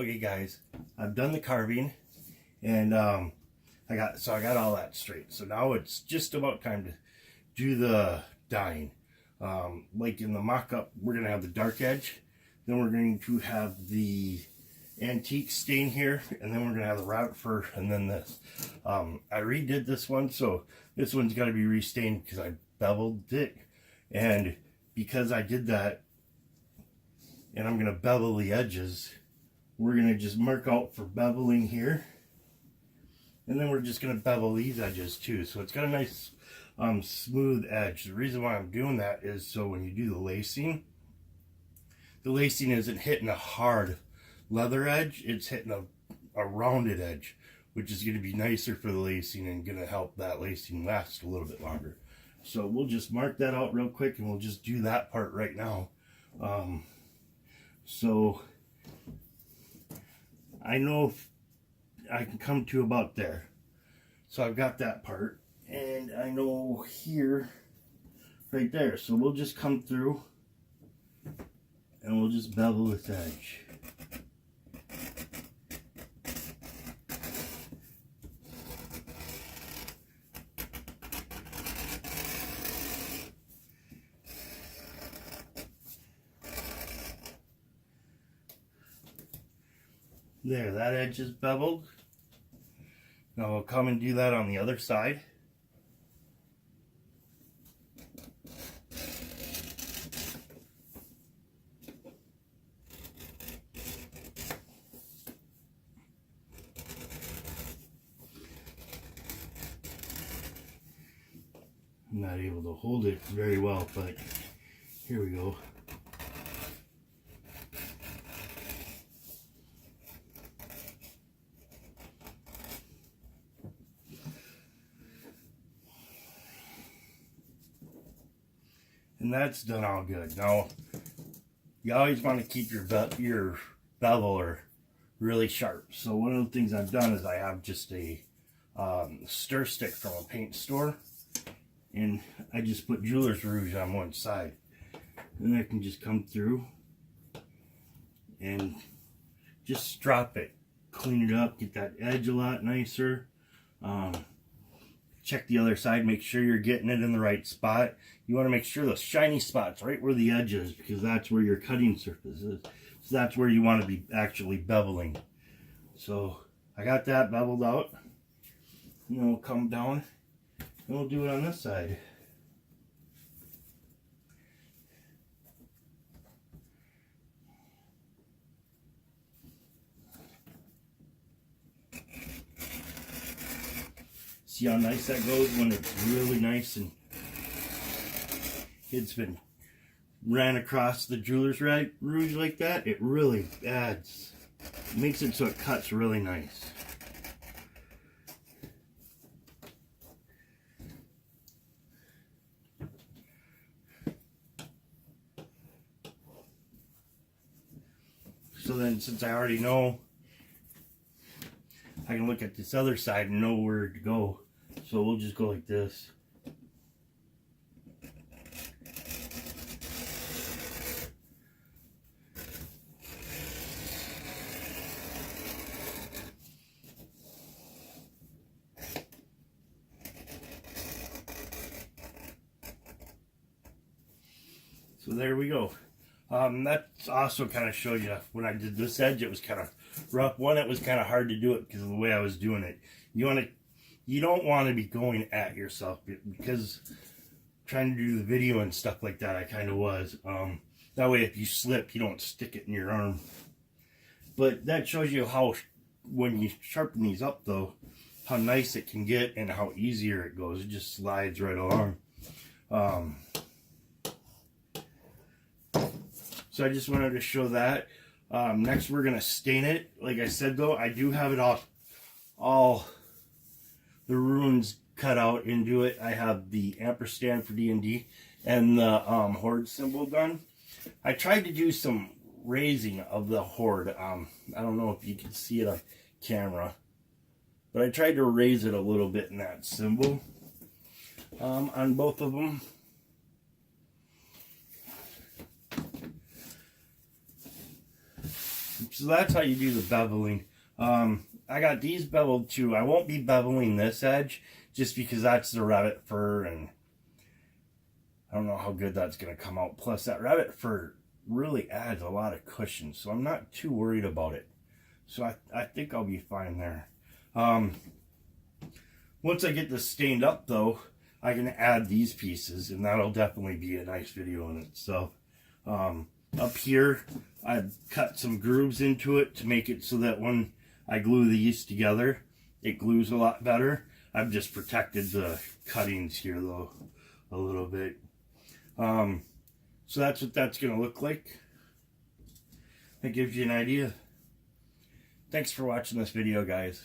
Okay guys, I've done the carving and I got all that straight. So now it's just about time to do the dyeing. Like in the mock-up, we're gonna have the dark edge, then we're going to have the antique stain here, and then we're gonna have the rabbit fur, and then this. I redid this one, so this one's got to be restained because I beveled it, and because I did that, and I'm gonna bevel the edges. We're going to just mark out for beveling here. And then we're just going to bevel these edges too. So it's got a nice smooth edge. The reason why I'm doing that is so when you do the lacing isn't hitting a hard leather edge. It's hitting a rounded edge, which is going to be nicer for the lacing and going to help that lacing last a little bit longer. So we'll just mark that out real quick and we'll just do that part right now. So I know I can come to about there. So I've got that part. And I know here, right there. So we'll just come through and we'll just bevel this edge. There, that edge is beveled. Now we'll come and do that on the other side. I'm not able to hold it very well, but here we go. And that's done all good. Now, you always want to keep your beveler really sharp. So one of the things I've done is I have just a stir stick from a paint store. And I just put jeweler's rouge on one side. And I can just come through and just drop it. Clean it up, get that edge a lot nicer. Check the other side, make sure you're getting it in the right spot. You want to make sure those shiny spots right where the edge is, because that's where your cutting surface is. So that's where you want to be actually beveling. So I got that beveled out. And then we'll come down and we'll do it on this side. See how nice that goes when it's really nice and it's been ran across the jeweler's rouge like that. It really adds, makes it so it cuts really nice. So then, since I already know, I can look at this other side and know where to go. So we'll just go like this. So there we go. That also kind of showed you when I did this edge, it was kind of rough. One, it was kind of hard to do it because of the way I was doing it. You don't want to be going at yourself, because trying to do the video and stuff like that, I kind of was. That way, if you slip, you don't stick it in your arm. But that shows you how, when you sharpen these up though, how nice it can get and how easier it goes. It just slides right along. So I just wanted to show that. Next we're gonna stain it. Like I said though, I do have it all the runes cut out into it. I have the ampersand for D&D and the horde symbol done. I tried to do some raising of the horde. I don't know if you can see it on camera, but I tried to raise it a little bit in that symbol on both of them. So that's how you do the beveling. I got these beveled too. I won't be beveling this edge just because that's the rabbit fur, and I don't know how good that's going to come out. Plus, that rabbit fur really adds a lot of cushion, so I'm not too worried about it. So I think I'll be fine there. Once I get this stained up, though, I can add these pieces, and that'll definitely be a nice video in itself. Up here, I've cut some grooves into it to make it so that when I glue these together, it glues a lot better. I've just protected the cuttings here, though, a little bit. So that's what that's going to look like. That gives you an idea. Thanks for watching this video, guys.